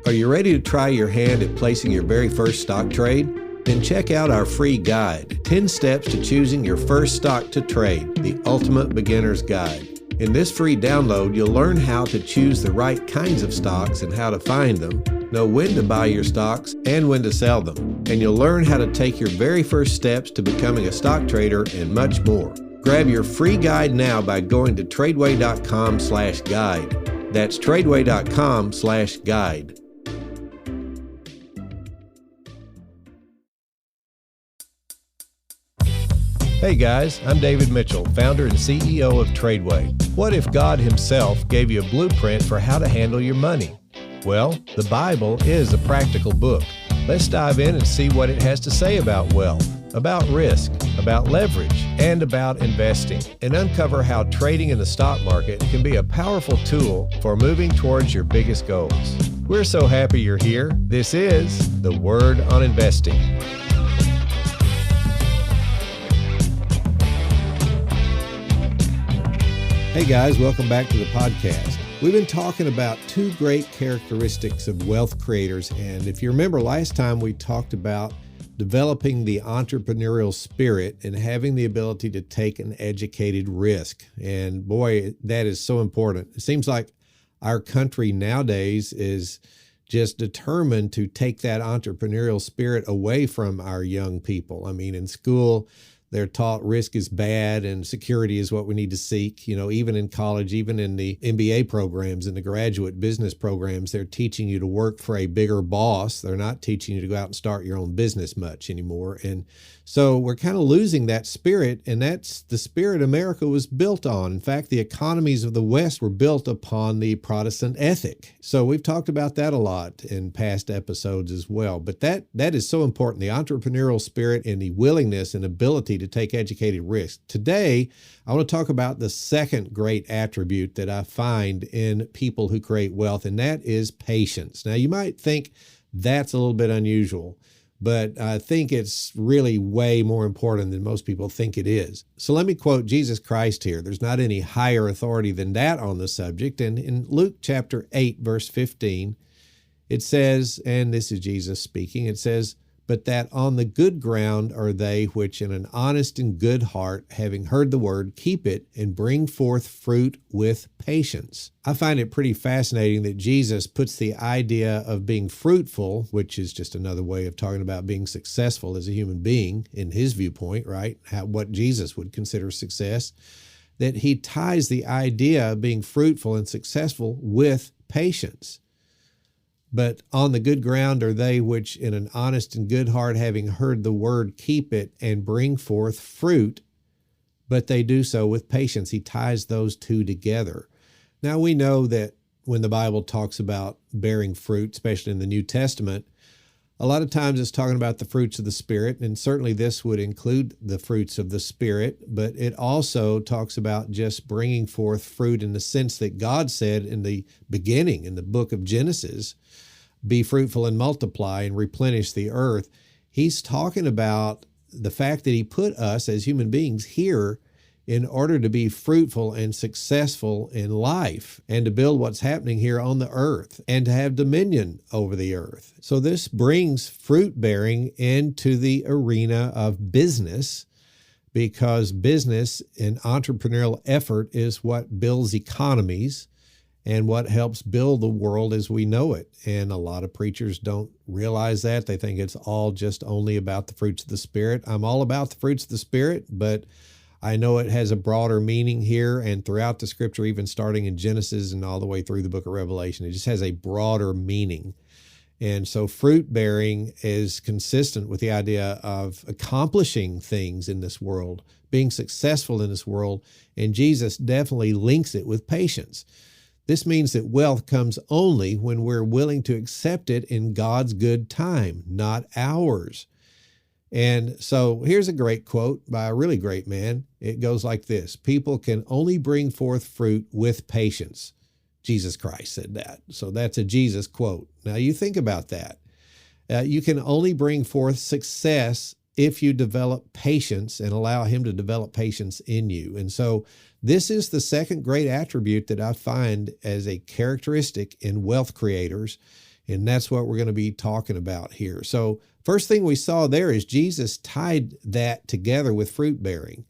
Are you ready to try your hand at placing your very first stock trade? Then check out our free guide, 10 Steps to Choosing Your First Stock to Trade, the Ultimate Beginner's Guide. In this free download, you'll learn how to choose the right kinds of stocks and how to find them, know when to buy your stocks and when to sell them, and you'll learn how to take your very first steps to becoming a stock trader and much more. Grab your free guide now by going to TRADEway.com/guide. That's TRADEway.com/guide. Hey guys, I'm David Mitchell, founder and CEO of TRADEway. What if God Himself gave you a blueprint for how to handle your money? Well, the Bible is a practical book. Let's dive in and see what it has to say about wealth, about risk, about leverage, and about investing, and uncover how trading in the stock market can be a powerful tool for moving towards your biggest goals. We're so happy you're here. This is The Word on Investing. Hey guys, welcome back to the podcast. We've been talking about two great characteristics of wealth creators, and if you remember last time we talked about developing the entrepreneurial spirit and having the ability to take an educated risk. And boy, that is so important. It seems like our country nowadays is just determined to take that entrepreneurial spirit away from our young people. I mean, in school, they're taught risk is bad and security is what we need to seek. You know, even in college, even in the MBA programs and the graduate business programs, they're teaching you to work for a bigger boss. They're not teaching you to go out and start your own business much anymore. And so we're kind of losing that spirit, and that's the spirit America was built on. In fact, the economies of the West were built upon the Protestant ethic. So we've talked about that a lot in past episodes as well. But that is so important, the entrepreneurial spirit and the willingness and ability to take educated risks. Today, I want to talk about the second great attribute that I find in people who create wealth, and that is patience. Now, you might think that's a little bit unusual, but I think it's really way more important than most people think it is. So let me quote Jesus Christ here. There's not any higher authority than that on the subject. And in Luke chapter 8, verse 15, it says, and this is Jesus speaking, it says, "But that on the good ground are they which in an honest and good heart, having heard the word, keep it and bring forth fruit with patience." I find it pretty fascinating that Jesus puts the idea of being fruitful, which is just another way of talking about being successful as a human being in his viewpoint, right? What Jesus would consider success, that he ties the idea of being fruitful and successful with patience. "But on the good ground are they which in an honest and good heart, having heard the word, keep it and bring forth fruit, but they do so with patience." He ties those two together. Now we know that when the Bible talks about bearing fruit, especially in the New Testament, a lot of times it's talking about the fruits of the Spirit, and certainly this would include the fruits of the Spirit, but it also talks about just bringing forth fruit in the sense that God said in the beginning, in the book of Genesis, "Be fruitful and multiply and replenish the earth." He's talking about the fact that he put us as human beings here in order to be fruitful and successful in life and to build what's happening here on the earth and to have dominion over the earth. So this brings fruit bearing into the arena of business, because business and entrepreneurial effort is what builds economies and what helps build the world as we know it. And a lot of preachers don't realize that. They think it's all just only about the fruits of the Spirit. I'm all about the fruits of the Spirit, but I know it has a broader meaning here and throughout the scripture, even starting in Genesis and all the way through the book of Revelation. It just has a broader meaning. And so fruit bearing is consistent with the idea of accomplishing things in this world, being successful in this world, and Jesus definitely links it with patience. This means that wealth comes only when we're willing to accept it in God's good time, not ours. And so here's a great quote by a really great man. It goes like this: "People can only bring forth fruit with patience." Jesus Christ said that. So that's a Jesus quote. Now you think about that. You can only bring forth success if you develop patience and allow him to develop patience in you. And so this is the second great attribute that I find as a characteristic in wealth creators, And that's what we're going to be talking about here. So first thing we saw there is Jesus tied that together with fruit bearing.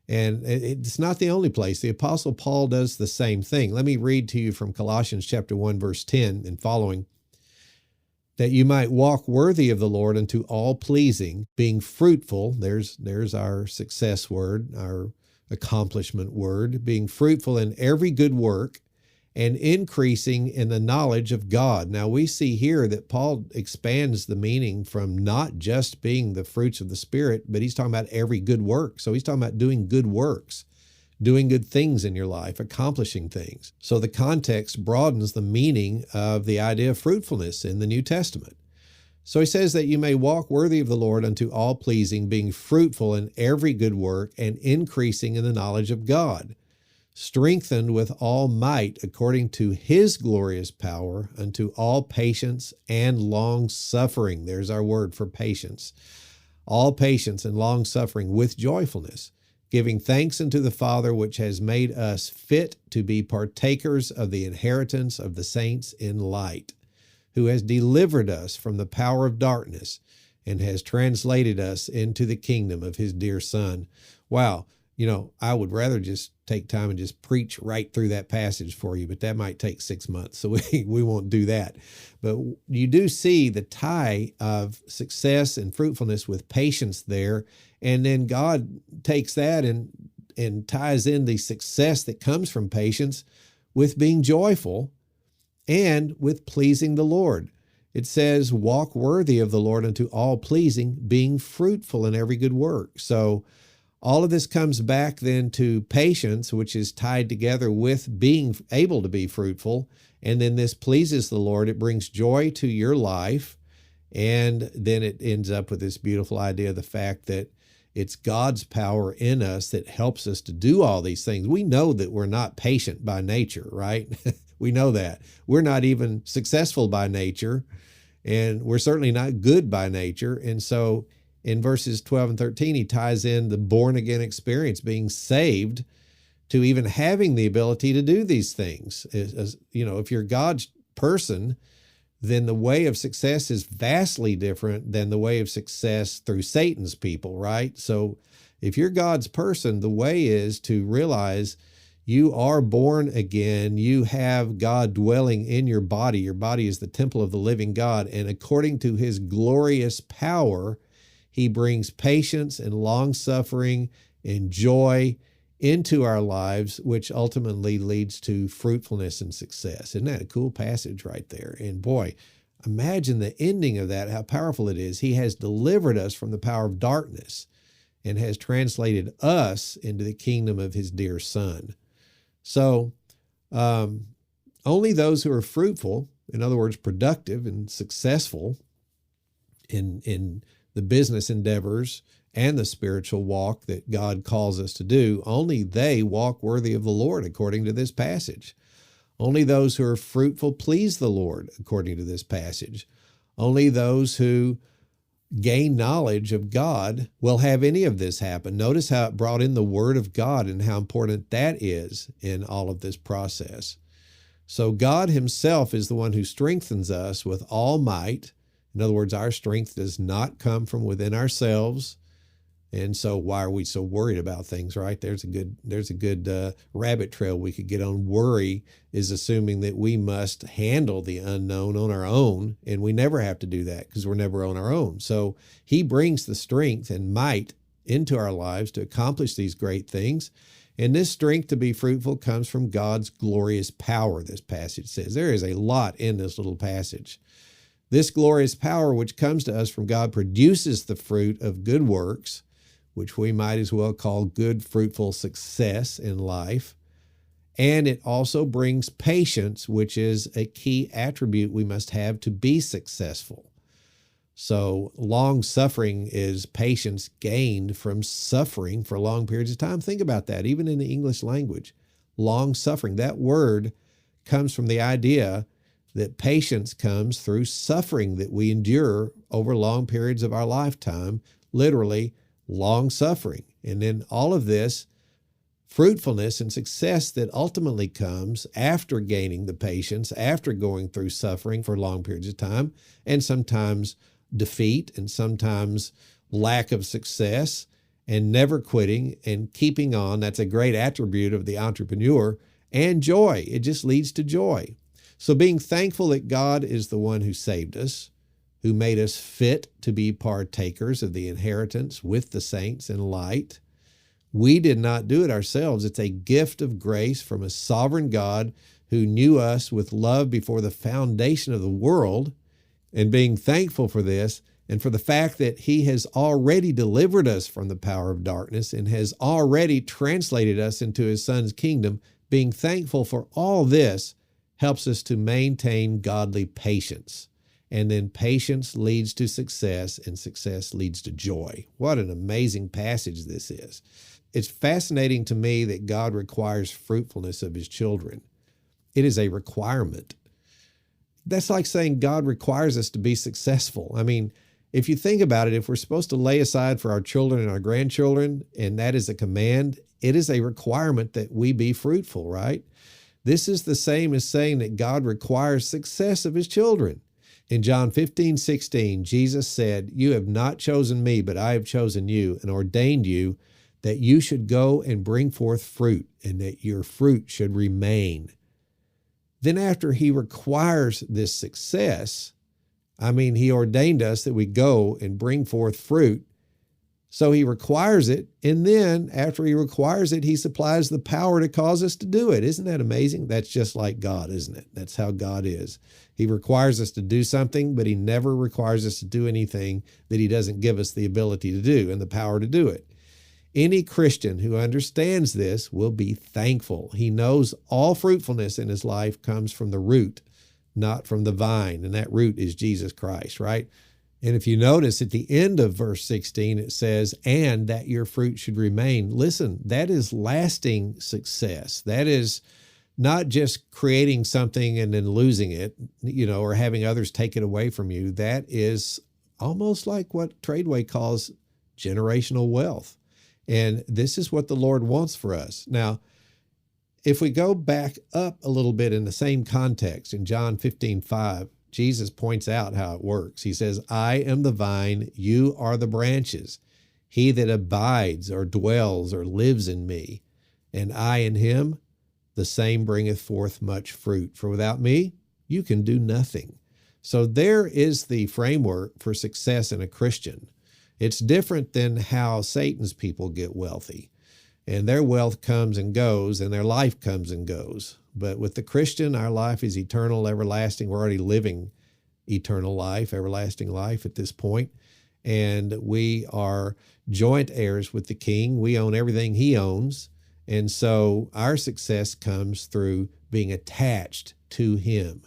And it's not the only place. The Apostle Paul does the same thing. Let me read to you from Colossians chapter 1, verse 10 and following. That you might walk worthy of the Lord unto all pleasing, being fruitful. There's our success word, our accomplishment word, being fruitful in every good work and increasing in the knowledge of God. Now we see here that Paul expands the meaning from not just being the fruits of the Spirit, but he's talking about every good work. So he's talking about doing good works, doing good things in your life, accomplishing things. So the context broadens the meaning of the idea of fruitfulness in the New Testament. So he says that you may walk worthy of the Lord unto all pleasing, being fruitful in every good work and increasing in the knowledge of God, strengthened with all might according to his glorious power unto all patience and long suffering. There's our word for patience. All patience and long suffering with joyfulness, giving thanks unto the Father, which has made us fit to be partakers of the inheritance of the saints in light, who has delivered us from the power of darkness and has translated us into the kingdom of his dear Son. Wow. I would rather just take time and just preach right through that passage for you, but that might take 6 months, so we won't do that. But you do see the tie of success and fruitfulness with patience there, and then God takes that and ties in the success that comes from patience with being joyful and with pleasing the Lord. It says, walk worthy of the Lord unto all pleasing, being fruitful in every good work. So all of this comes back then to patience, which is tied together with being able to be fruitful. And then this pleases the Lord. It brings joy to your life. And then it ends up with this beautiful idea of the fact that it's God's power in us that helps us to do all these things. We know that we're not patient by nature, right? We know that. We're not even successful by nature, and we're certainly not good by nature. And so in verses 12 and 13, he ties in the born-again experience, being saved, to even having the ability to do these things. If you're God's person, then the way of success is vastly different than the way of success through Satan's people, right? So if you're God's person, the way is to realize you are born again. You have God dwelling in your body. Your body is the temple of the living God. And according to his glorious power, he brings patience and long-suffering and joy into our lives, which ultimately leads to fruitfulness and success. Isn't that a cool passage right there? And boy, imagine the ending of that, how powerful it is. He has delivered us from the power of darkness and has translated us into the kingdom of his dear Son. So only those who are fruitful, in other words, productive and successful in the business endeavors and the spiritual walk that God calls us to do, only they walk worthy of the Lord, according to this passage. Only those who are fruitful please the Lord, according to this passage. Only those who gain knowledge of God will have any of this happen. Notice how it brought in the Word of God and how important that is in all of this process. So God himself is the one who strengthens us with all might. In other words, our strength does not come from within ourselves. And so why are we so worried about things, right? There's a good rabbit trail we could get on. Worry is assuming that we must handle the unknown on our own, and we never have to do that because we're never on our own. So he brings the strength and might into our lives to accomplish these great things. And this strength to be fruitful comes from God's glorious power, this passage says. There is a lot in this little passage. This glorious power which comes to us from God produces the fruit of good works, which we might as well call good, fruitful success in life. And it also brings patience, which is a key attribute we must have to be successful. So long suffering is patience gained from suffering for long periods of time. Think about that, even in the English language. Long suffering, that word comes from the idea that patience comes through suffering that we endure over long periods of our lifetime, literally long suffering. And then all of this fruitfulness and success that ultimately comes after gaining the patience, after going through suffering for long periods of time, and sometimes defeat and sometimes lack of success, and never quitting and keeping on. That's a great attribute of the entrepreneur. And joy. It just leads to joy. So being thankful that God is the one who saved us, who made us fit to be partakers of the inheritance with the saints in light. We did not do it ourselves. It's a gift of grace from a sovereign God who knew us with love before the foundation of the world. And being thankful for this and for the fact that he has already delivered us from the power of darkness and has already translated us into his Son's kingdom, being thankful for all this helps us to maintain godly patience. And then patience leads to success, and success leads to joy. What an amazing passage this is. It's fascinating to me that God requires fruitfulness of his children. It is a requirement. That's like saying God requires us to be successful. I mean, if you think about it, if we're supposed to lay aside for our children and our grandchildren, and that is a command, it is a requirement that we be fruitful, right? This is the same as saying that God requires success of his children. In John 15:16, Jesus said, "You have not chosen me, but I have chosen you and ordained you that you should go and bring forth fruit, and that your fruit should remain." Then after he requires this success, he ordained us that we go and bring forth fruit. So he requires it, and then after he requires it, he supplies the power to cause us to do it. Isn't that amazing? That's just like God, isn't it? That's how God is. He requires us to do something, but he never requires us to do anything that he doesn't give us the ability to do and the power to do it. Any Christian who understands this will be thankful. He knows all fruitfulness in his life comes from the root, not from the vine, and that root is Jesus Christ, right? And if you notice at the end of verse 16, it says, "And that your fruit should remain." Listen, that is lasting success. That is not just creating something and then losing it, or having others take it away from you. That is almost like what TRADEway calls generational wealth. And this is what the Lord wants for us. Now, if we go back up a little bit in the same context, in John 15:5, Jesus points out how it works. He says, "I am the vine, you are the branches. He that abides or dwells or lives in me, and I in him, the same bringeth forth much fruit. For without me, you can do nothing." So there is the framework for success in a Christian. It's different than how Satan's people get wealthy. And their wealth comes and goes, and their life comes and goes. But with the Christian, our life is eternal, everlasting. We're already living eternal life, everlasting life at this point. And we are joint heirs with the King. We own everything he owns. And so our success comes through being attached to him,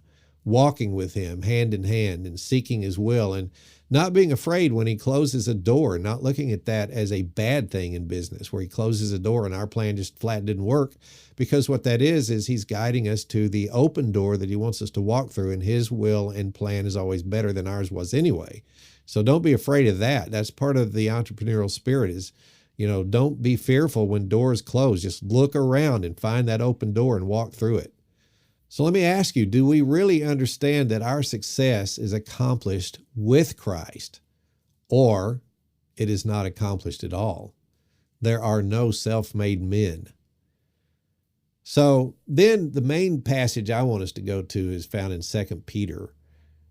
walking with him hand in hand and seeking his will, and not being afraid when he closes a door, not looking at that as a bad thing in business where he closes a door and our plan just flat didn't work, because what that is he's guiding us to the open door that he wants us to walk through, and his will and plan is always better than ours was anyway. So don't be afraid of that. That's part of the entrepreneurial spirit is, don't be fearful when doors close. Just look around and find that open door and walk through it. So let me ask you, do we really understand that our success is accomplished with Christ, or it is not accomplished at all? There are no self-made men. So then the main passage I want us to go to is found in 2 Peter,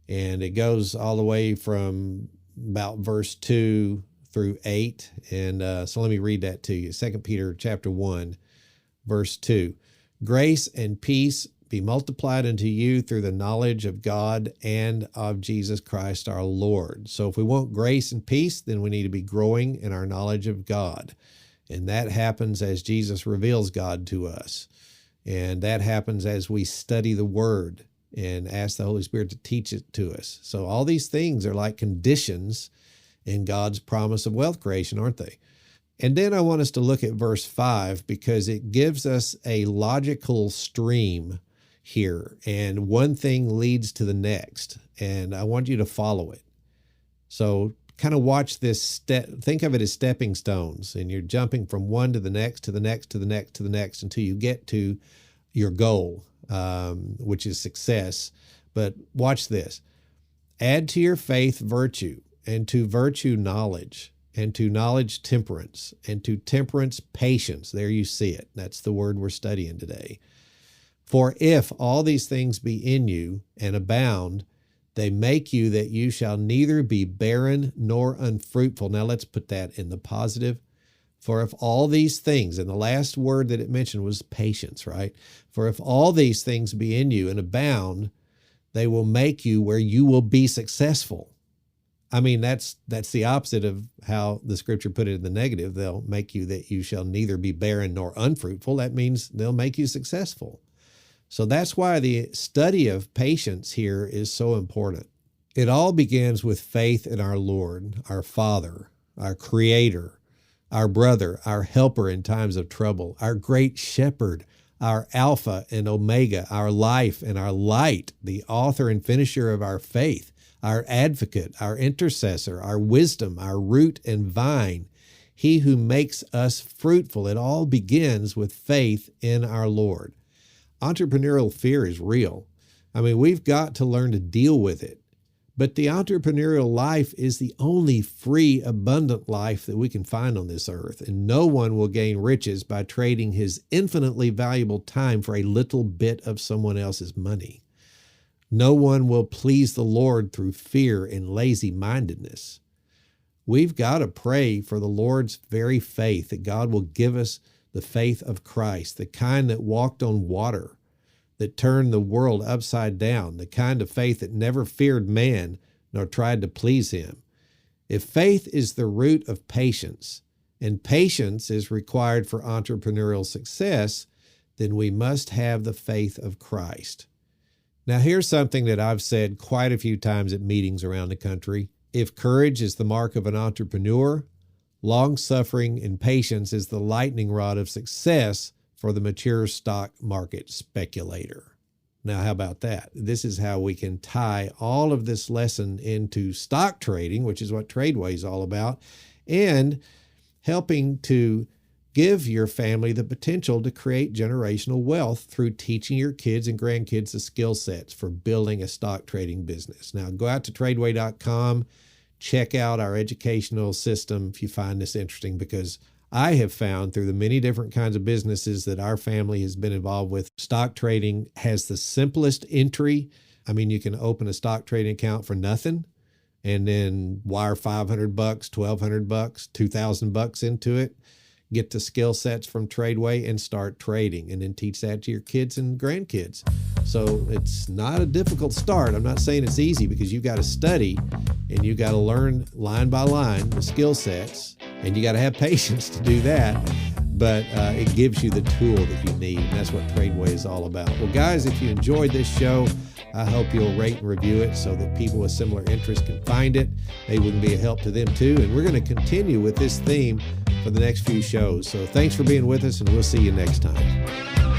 and it goes all the way from about verse 2 through 8. And so let me read that to you. 2 Peter chapter 1, verse 2. "Grace and peace be multiplied unto you through the knowledge of God and of Jesus Christ our Lord." So if we want grace and peace, then we need to be growing in our knowledge of God. And that happens as Jesus reveals God to us. And that happens as we study the Word and ask the Holy Spirit to teach it to us. So all these things are like conditions in God's promise of wealth creation, aren't they? And then I want us to look at verse 5 because it gives us a logical stream here, and one thing leads to the next, and I want you to follow it. So kind of watch this step, think of it as stepping stones, and you're jumping from one to the next, to the next, to the next, to the next, until you get to your goal, which is success. But watch this. Add to your faith virtue, and to virtue knowledge, and to knowledge temperance, and to temperance patience. There you see it. That's the word we're studying today. For if all these things be in you and abound, they make you that you shall neither be barren nor unfruitful. Now let's put that in the positive. For if all these things, and the last word that it mentioned was patience, right? For if all these things be in you and abound, they will make you where you will be successful. I mean, that's the opposite of how the scripture put it in the negative. They'll make you that you shall neither be barren nor unfruitful. That means they'll make you successful. So that's why the study of patience here is so important. It all begins with faith in our Lord, our Father, our Creator, our brother, our helper in times of trouble, our great shepherd, our Alpha and Omega, our life and our light, the author and finisher of our faith, our advocate, our intercessor, our wisdom, our root and vine, he who makes us fruitful. It all begins with faith in our Lord. Entrepreneurial fear is real. I mean, we've got to learn to deal with it. But the entrepreneurial life is the only free, abundant life that we can find on this earth. And no one will gain riches by trading his infinitely valuable time for a little bit of someone else's money. No one will please the Lord through fear and lazy-mindedness. We've got to pray for the Lord's very faith, that God will give us the faith of Christ, the kind that walked on water, that turned the world upside down, the kind of faith that never feared man nor tried to please him. If faith is the root of patience, and patience is required for entrepreneurial success, then we must have the faith of Christ. Now, here's something that I've said quite a few times at meetings around the country. If courage is the mark of an entrepreneur, long-suffering and patience is the lightning rod of success for the mature stock market speculator. Now, how about that? This is how we can tie all of this lesson into stock trading, which is what TRADEway is all about, and helping to give your family the potential to create generational wealth through teaching your kids and grandkids the skill sets for building a stock trading business. Now, go out to TRADEway.com. Check out our educational system if you find this interesting, because I have found through the many different kinds of businesses that our family has been involved with, stock trading has the simplest entry. I mean, you can open a stock trading account for nothing and then wire $500, $1,200, $2,000 into it, get the skill sets from TRADEway and start trading, and then teach that to your kids and grandkids. So it's not a difficult start. I'm not saying it's easy, because you've got to study and you've got to learn line by line the skill sets, and you got to have patience to do that. But it gives you the tool that you need, and that's what TRADEway is all about. Well, guys, if you enjoyed this show, I hope you'll rate and review it so that people with similar interests can find it. Maybe we can be a help to them too. And we're going to continue with this theme for the next few shows. So thanks for being with us, and we'll see you next time.